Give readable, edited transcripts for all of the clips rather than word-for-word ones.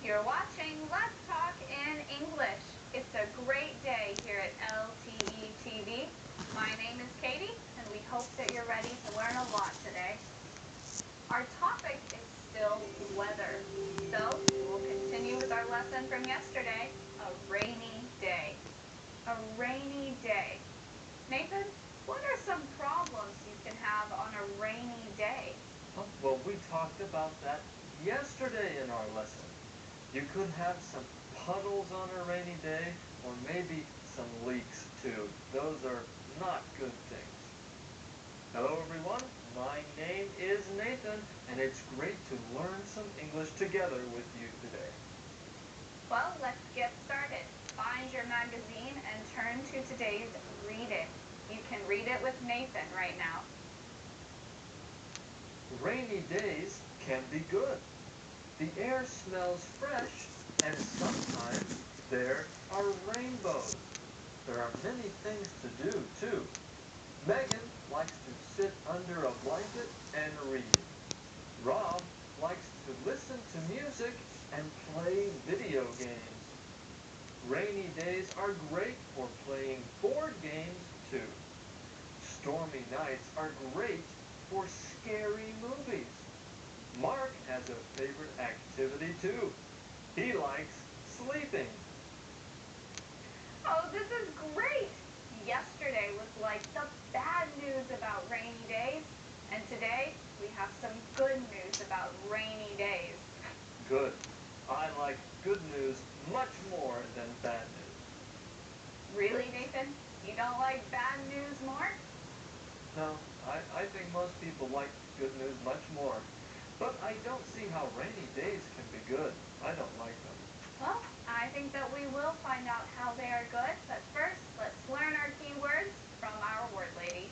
You're watching Let's Talk in English. It's a great day here at LTE TV. My name is Katie, and we hope that you're ready to learn a lot today. Our topic is still weather. So we'll continue with our lesson from yesterday, a rainy day. A rainy day. Nathan, what are some problems you can have on a rainy day? Oh, well, we talked about that yesterday in our lesson. You could have some puddles on a rainy day, or maybe some leaks too. Those are not good things. Hello everyone, my name is Nathan, and it's great to learn some English together with you today. Well, let's get started. Find your magazine and turn to today's Read It. You can read it with Nathan right now. Rainy days can be good. The air smells fresh, and sometimes there are rainbows. There are many things to do, too. Megan likes to sit under a blanket and read. Rob likes to listen to music and play video games. Rainy days are great for playing board games, too. Stormy nights are great for scary movies. Mark has a favorite activity too. He likes sleeping. Oh, this is great! Yesterday was like the bad news about rainy days, and today we have some good news about rainy days. Good. I like good news much more than bad news. Really, Nathan? You don't like bad news more? No, I think most people like good news much more. But I don't see how rainy days can be good. I don't like them. Well, I think that we will find out how they are good, but first, let's learn our key words from our word lady.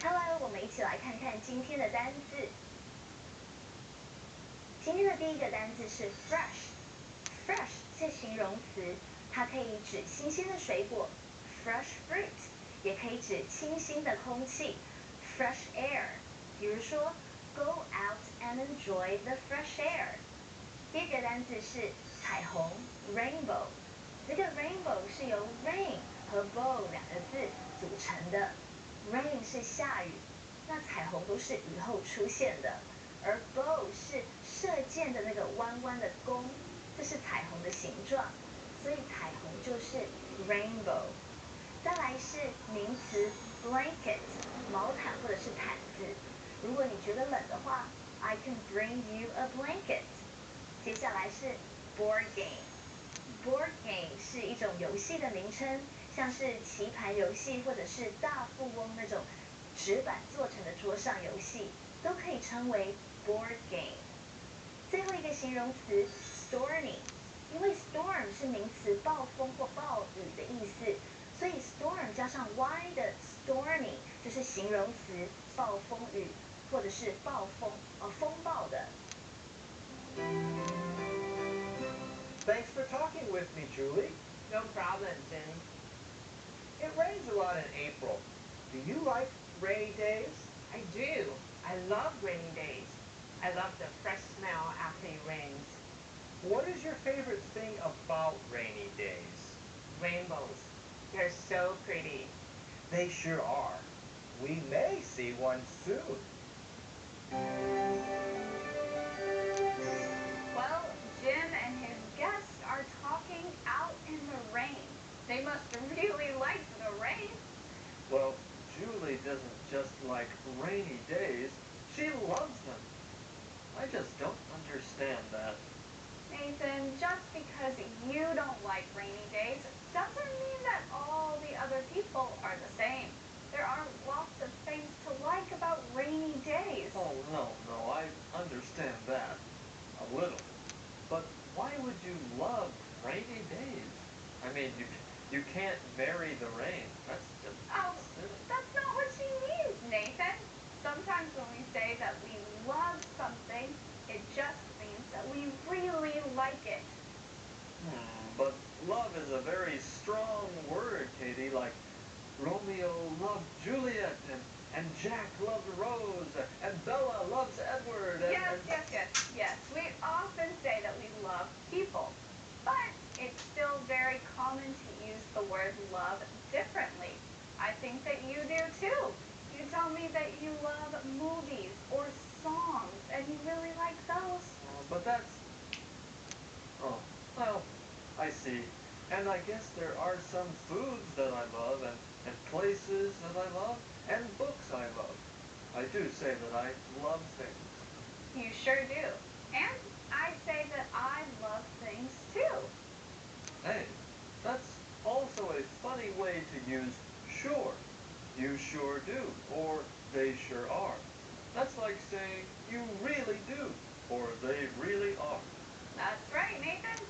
Hello， 我们一起来看看今天的单字。今天的第一个单字是 fresh。fresh 是形容词，它可以指新鲜的水果 fresh fruit， 也可以指清新的空气 fresh air。比如说 go out and enjoy the fresh air。第二个单字是彩虹 rainbow。这个 rainbow 是由 rain 和 bow 两个字组成的。rain 是下雨，那彩虹都是雨后出现的，而 bow 是射箭的那个弯弯的弓，这是彩虹的形状，所以彩虹就是 rainbow。再来是名词 blanket， 毛毯或者是毯子。如果你觉得冷的话 ，I can bring you a blanket。接下来是 board game。board game 是一种游戏的名称，像是棋盘游戏或者是大富翁那种纸板做成的桌上游戏，都可以称为 board game。最后一个形容词 stormy， 因为 storm 是名词暴风或暴雨的意思，所以 storm 加上 y 的 stormy 就是形容词暴风雨或者是风暴的。Thanks for talking with me, Julie. No problem, Jim. It rains a lot in April. Do you like rainy days? I do. I love rainy days. I love the fresh smell after it rains. What is your favorite thing about rainy days? Rainbows. They're so pretty. They sure are. We may see one soon. Well, Jim and his guests are talking out in the rain. They must really like the rain. Well, Julie doesn't just like rainy days, she loves them. I just don't understand that. Nathan, just because you don't like rainy days doesn't mean that all the other people are the same. There are lots of things to like about rainy days. Oh, no, I understand that. A little. But why would you love rainy days? I mean, you can't marry the rain. That's just silly. That's not what she means, Nathan. Sometimes when we say that we love something, it just means that we really like it. But love is a very strong word, Katie, like Romeo loved Juliet, and Jack loved Rose, and Bella loves Edward. Yes. Yes, we often say that we love people, but it's still very common to use the word love differently. I think that you do too. You tell me that you love movies or songs, and you really like those. But that's... Oh, well, I see. And I guess there are some foods that I love, and places that I love, and books I love. I do say that I love things. You sure do. And I say that I love things too. Hey, that's also a funny way to use sure. You sure do, or they sure are. That's like saying you really do, or they really are. That's right, Nathan.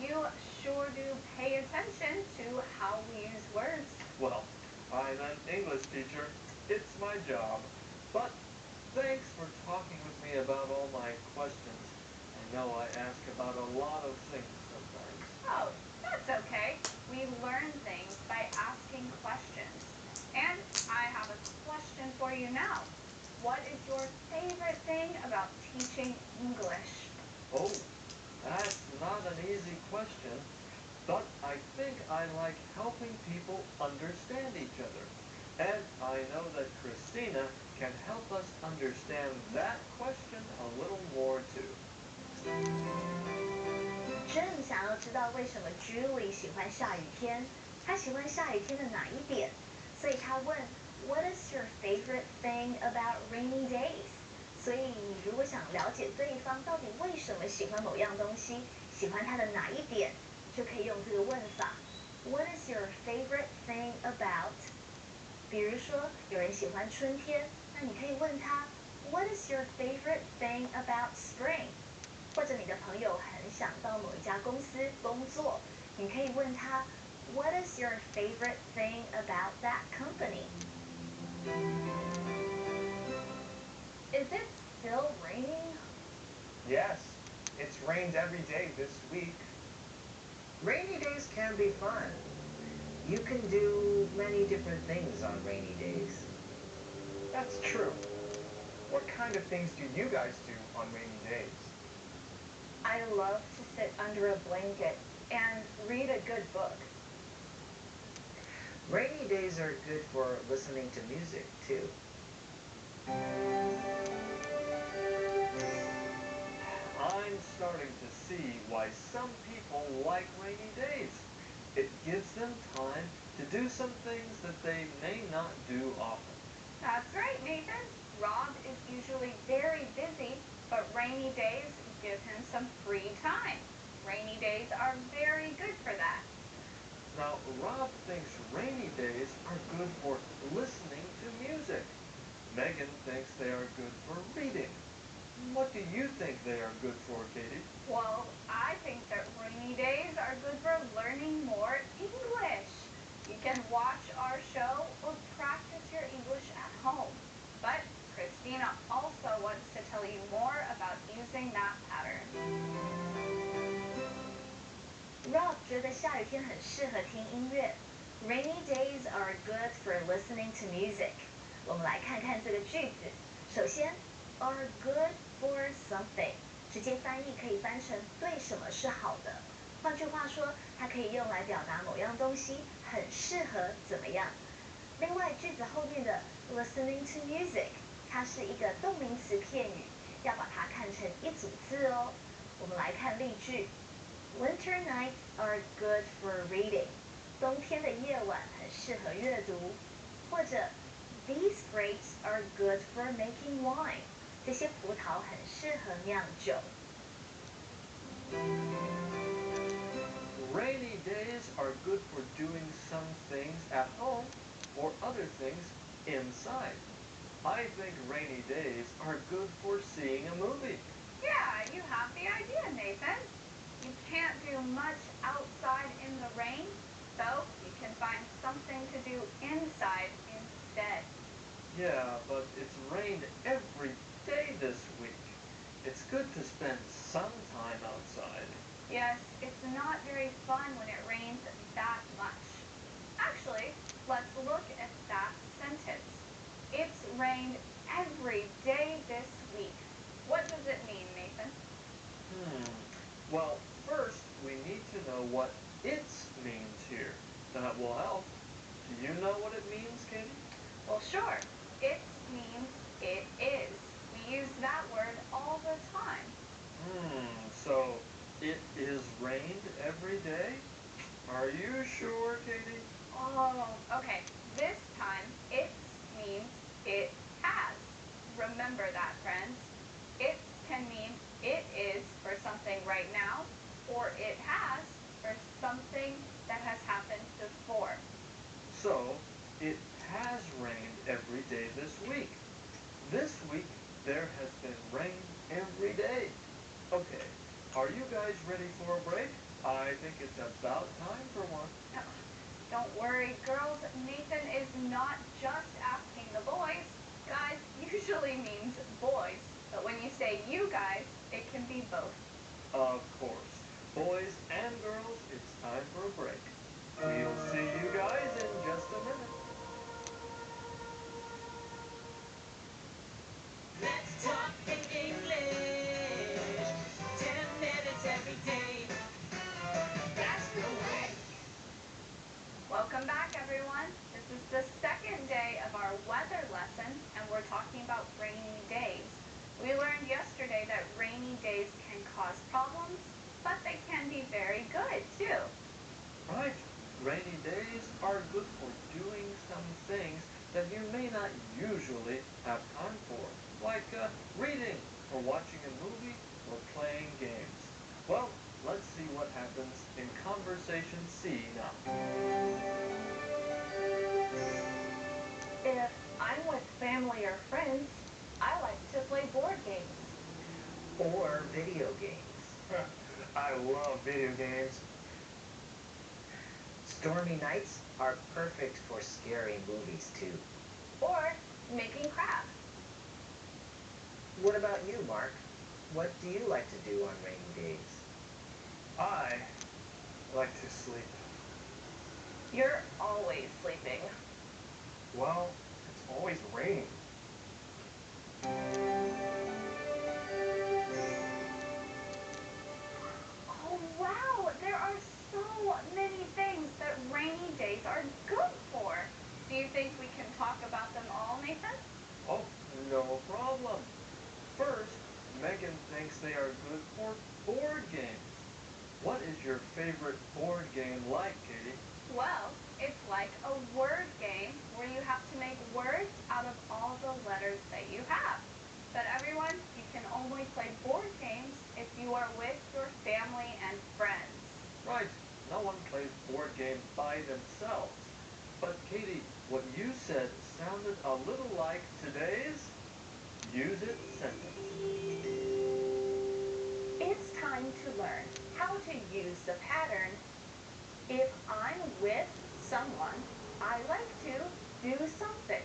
You sure do pay attention to how we use words. Well, I'm an English teacher. It's my job. But thanks for talking with me about all my questions. I know I ask about a lot of things sometimes. Oh, that's okay. We learn things by asking questions. And I have a question for you now. What is your favorite thing about teaching English? Oh, that's not an easy question. But I think I like helping people understand each other. And I know that Christina can help us understand that question a little more too. 正想要知道为什么 Julie 喜欢下雨天，她喜欢下雨天的哪一点？所以她问 What is your favorite thing about rainy days？ 所以你如果想了解对方到底为什么喜欢某样东西，喜欢它的哪一点，就可以用这个问法 What is your favorite thing about？ 比如说有人喜欢春天，那你可以问他 What is your favorite thing about spring？ 或者你的朋友很想到某一家公司工作，你可以问他 What is your favorite thing about that company？ Is it still raining? Yes, it's rained every day this week. Rainy days can be fun. You can do many different things on rainy days. That's true. What kind of things do you guys do on rainy days? I love to sit under a blanket and read a good book. Rainy days are good for listening to music, too. I'm starting to see why some people like rainy days. It gives them time to do some things that they may not do often. That's right, Nathan. Rob is usually very busy, but rainy days give him some free time. Rainy days are very good for that. Now, Rob thinks rainy days are good for listening to music. Megan thinks they are good for reading. What do you think they are good for, Katie? Well, I think that rainy days are good for learning more English. You can watch our show or practice your English at home. But Christina also wants to tell you more about using that pattern. Rob 觉得下雨天很适合听音乐。Rainy days are good for listening to music。我们来看看这个句子。首先 are good for something 直接翻译可以翻成对什么是好的。换句话说，它可以用来表达某样东西很适合怎么样。另外，句子后面的 listening to music 它是一个动名词片语，要把它看成一组字哦。我们来看例句。Winter nights are good for reading. 冬天的夜晚很适合阅读。或者 These grapes are good for making wine. 这些葡萄很适合酿酒。Rainy days are good for doing some things at home or other things inside. I think rainy days are good for seeing a movie. Yeah, you have the idea, Nathan. You can't do much outside in the rain, so you can find something to do inside instead. Yeah, but it's rained every day this week. It's good to spend some time outside. Yes, it's not very fun when it rains that much. Actually, let's look at that sentence. It's rained every day this week. What does it mean, Nathan? Well, first, we need to know what "it's" means here. That will help. Do you know what it means, Katie? Well, sure. It means it is. We use that word all the time. So it is rained every day? Are you sure, Katie? Oh, okay. This time, it means it has. Remember that, friends. It can mean it is for something right now, or it has for something that has happened before. So it has rained every day this week. This week, there has been rain every day. Okay, are you guys ready for a break? I think it's about time for one. Don't worry, girls. Nathan is not just asking the boys. Guys usually means boys. But when you say you guys, it can be both. Of course. Boys and girls, it's time for a break. We'll see you guys in just a minute. Let's talk in English. 10 minutes every day. That's the way. Welcome back, everyone. This is the second day of our weather lesson, and we're talking about rainy days. We learned yesterday that rainy days can cause problems, but they can be very good, too. Right. Rainy days are good for doing some things that you may not usually have time for, like reading, or watching a movie, or playing games. Well, let's see what happens in Conversation C now. If I'm with family or friends, I like to play board games. Or video games. I love video games. Stormy nights are perfect for scary movies, too. Or making crafts. What about you, Mark? What do you like to do on rainy days? I like to sleep. You're always sleeping. Well, it's always raining. Oh, wow. There are so many things that rainy days are good for. Do you think we can talk about them all, Nathan? Oh, no problem. First, Megan thinks they are good for board games. What is your favorite board game like, Katie? Well, it's like a word game where you have to make words out of all the letters that you have. But everyone, you can only play board games if you are with your family and friends. Right. No one plays board games by themselves. But Katie, what you said sounded a little like today's Use It sentence. It's time to learn how to use the pattern. If I'm with someone, I like to do something.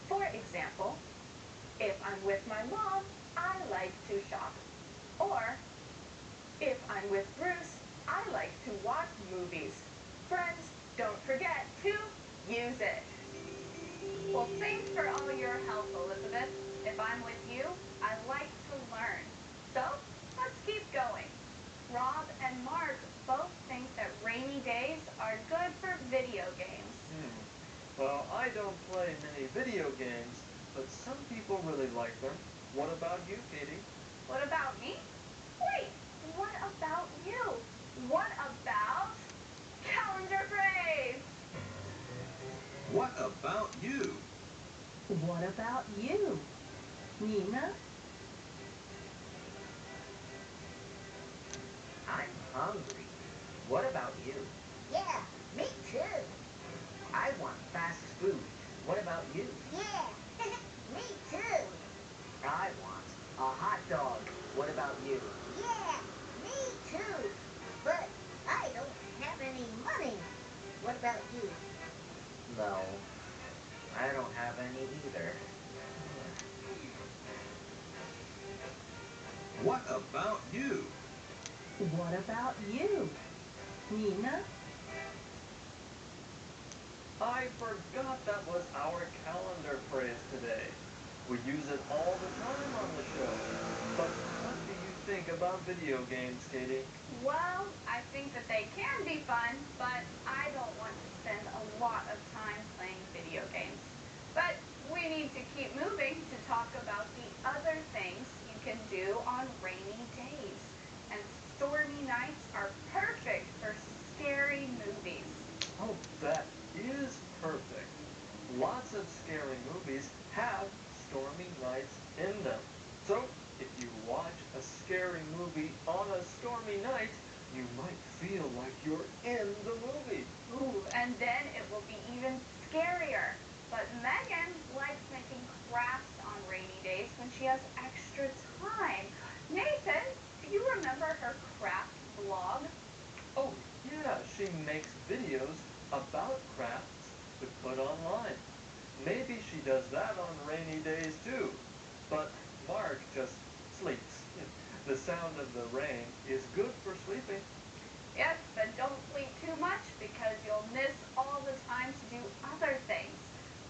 For example, if I'm with my mom, I like to shop. Or, if I'm with Bruce, I like to watch movies. Friends, don't forget to use it. Well, thanks for all your help, Elizabeth. If I'm with you, I like to learn. So, let's keep going. Rob and Mark both think that rainy days are good for video games. Well, I don't play many video games, but some people really like them. What about you, Katie? What about me? Wait, what about you? What about calendar phrase? What about you? What about you? Nina? I'm hungry. What about you? Yeah, me too. I want fast food. What about you? Yeah, me too. I want a hot dog. What about you? Yeah, me too. But I don't have any money. What about you? No, I don't have any either. What about you? What about you? Nina? I forgot that was our calendar phrase today. We use it all the time on the show. But what do you think about video games, Katie? Well, I think that they can be fun, but I don't want to spend a lot of time playing video games. But we need to keep moving to talk about the other things you can do on rainy days. And stormy nights are perfect for scary movies. Oh, that is perfect. Lots of scary movies have stormy nights in them. So, if you watch a scary movie on a stormy night, you might feel like you're in the movie. Ooh, and then it will be even scarier. But Megan likes making crafts on rainy days when she has extra time. Nathan, do you remember her craft blog? Oh, yeah, she makes videos about crafts to put online. Maybe she does that on rainy days too. But Mark just sleeps. The sound of the rain is good for sleeping. Yes, but don't sleep too much because you'll miss all the time to do other things,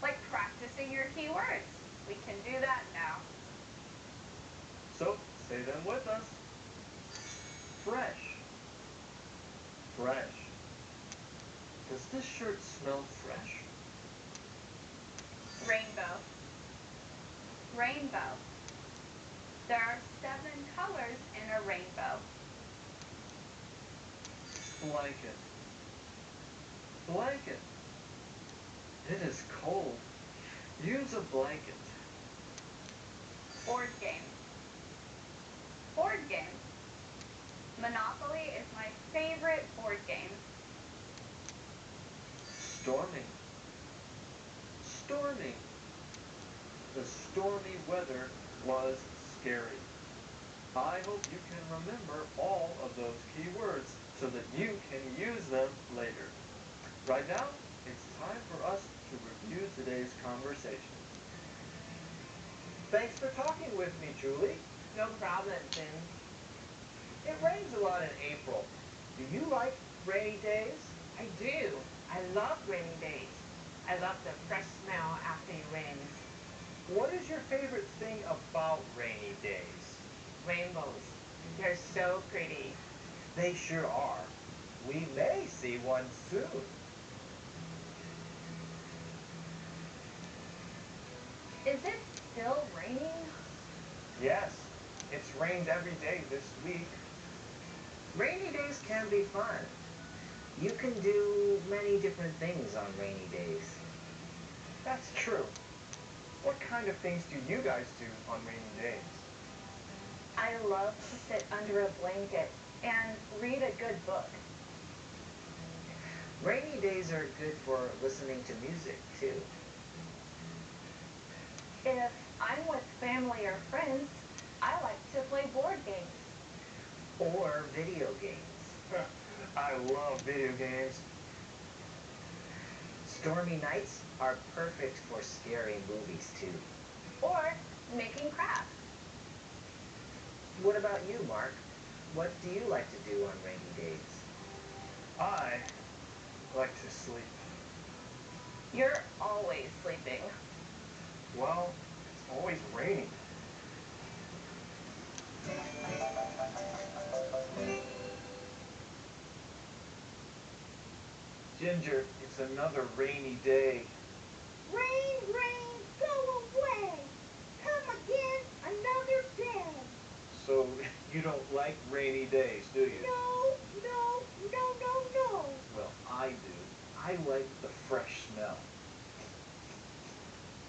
like practicing your keywords. We can do that now. So, say them with us. Fresh. Fresh. Does this shirt smell fresh? Rainbow. Rainbow. There are 7 colors in a rainbow. Blanket. Blanket. It is cold. Use a blanket. Board game. Board game. Monopoly is my favorite board game. Storming. Storming. The stormy weather was scary. I hope you can remember all of those key words so that you can use them later. Right now, it's time for us to review today's conversation. Thanks for talking with me, Julie. No problem, Tim. It rains a lot in April. Do you like rainy days? I do. I love rainy days. I love the fresh smell after it rains. What is your favorite thing about rainy days? Rainbows. They're so pretty. They sure are. We may see one soon. Is it still raining? Yes, it's rained every day this week. Rainy days can be fun. You can do many different things on rainy days. That's true. What kind of things do you guys do on rainy days? I love to sit under a blanket and read a good book. Rainy days are good for listening to music, too. If I'm with family or friends, I like to play board games. Or video games. I love video games. Stormy nights are perfect for scary movies, too. Or making crafts. What about you, Mark? What do you like to do on rainy days? I like to sleep. You're always sleeping. Well, it's always raining. Ginger, it's another rainy day. Rain, rain, go away. Come again another day. So you don't like rainy days, do you? No, no, no, no, no. Well, I do. I like the fresh smell.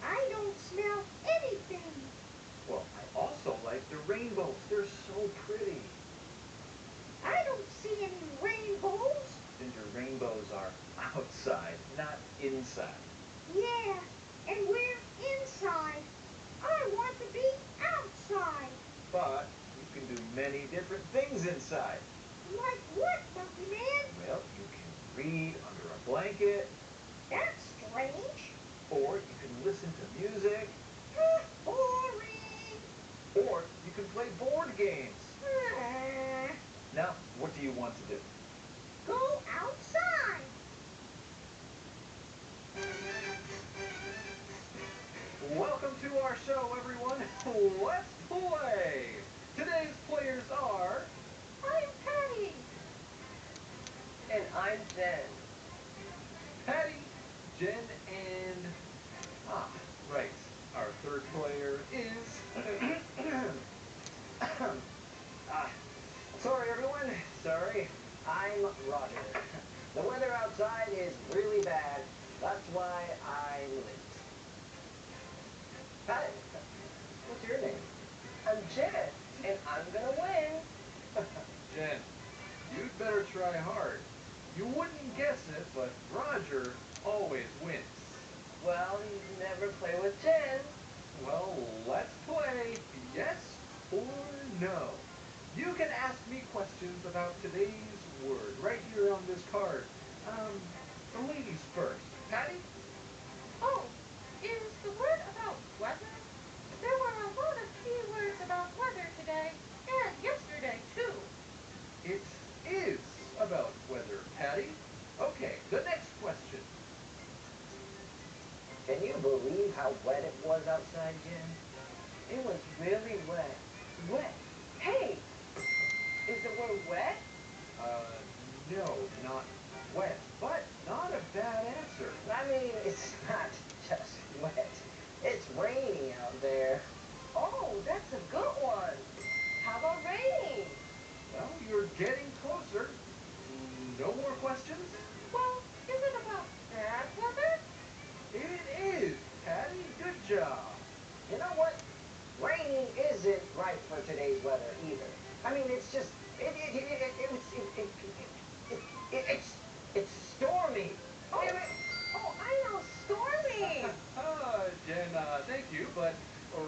I don't smell anything. Well, I also like the rainbows. They're so pretty. I don't see any rainbows. Ginger, rainbows are outside, not inside. Yeah, and we're inside. I want to be outside. But you can do many different things inside. Like what, Monkey Man? Well, you can read under a blanket, That's strange. or you can listen to music, Boring. or you can play board games. Uh, Now, what do you want to do? Go outside. Welcome to our show, everyone. Let's play! Today's players I'm Jen. Patty, Jen, and... right. Our third player is... Sorry, everyone. Sorry. I'm Roger. The weather outside is really bad. That's why I'm late. Hi. What's your name? I'm Jen, and I'm gonna win. Jen, you'd better try hard. You wouldn't guess it, but Roger always wins. Well, you never play with Jen. Well, let's play yes or no. You can ask me questions about today's word right here on this card. The ladies first. Patty? Oh, is the word about weather? There were a lot of key words about weather today, and yesterday too. It is about weather, Patty. Okay, the next question. Can you believe how wet it was outside, Jen? It was really wet. Wet. Hey, is the word wet? No, not wet, but not a bad answer. I mean, it's not just wet. It's rainy out there. Oh, that's a good one. How about raining? Well, you're getting closer. No more questions? Well, is it about bad weather? It is, Patty. Good job. You know what? Raining isn't right for today's weather either. I mean, it's just it's stormy. Oh, I know, stormy. Jen, thank you, but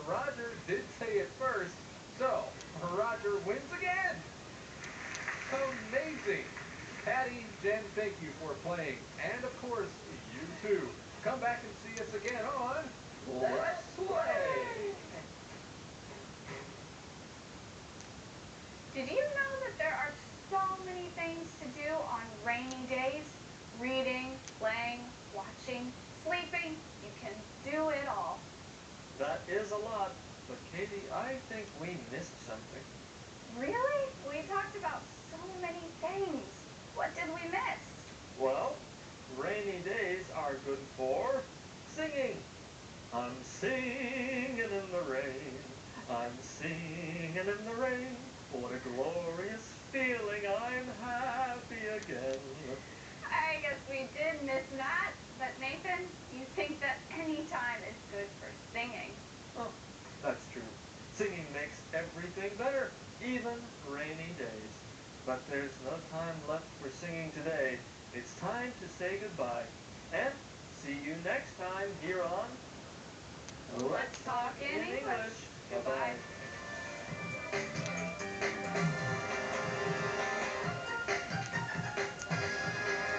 Roger did say it first, so Roger wins again. Amazing. Patty, Jen, thank you for playing, and of course, you too. Come back and see us again on Let's Play. Did you know that there are so many things to do on rainy days? Reading, playing, watching, sleeping. You can do it all. That is a lot, but Katie, I think we missed something. Really? We talked about so many things. What did we miss? Well, rainy days are good for singing. I'm singing in the rain. I'm singing in the rain. What a glorious feeling. I'm happy again. I guess we did miss that. But Nathan, you think that any time is good for singing. Oh, that's true. Singing makes everything better, even rainy days. But there's no time left for singing today. It's time to say goodbye. And see you next time here on Let's Talk in English. Goodbye. Bye-bye.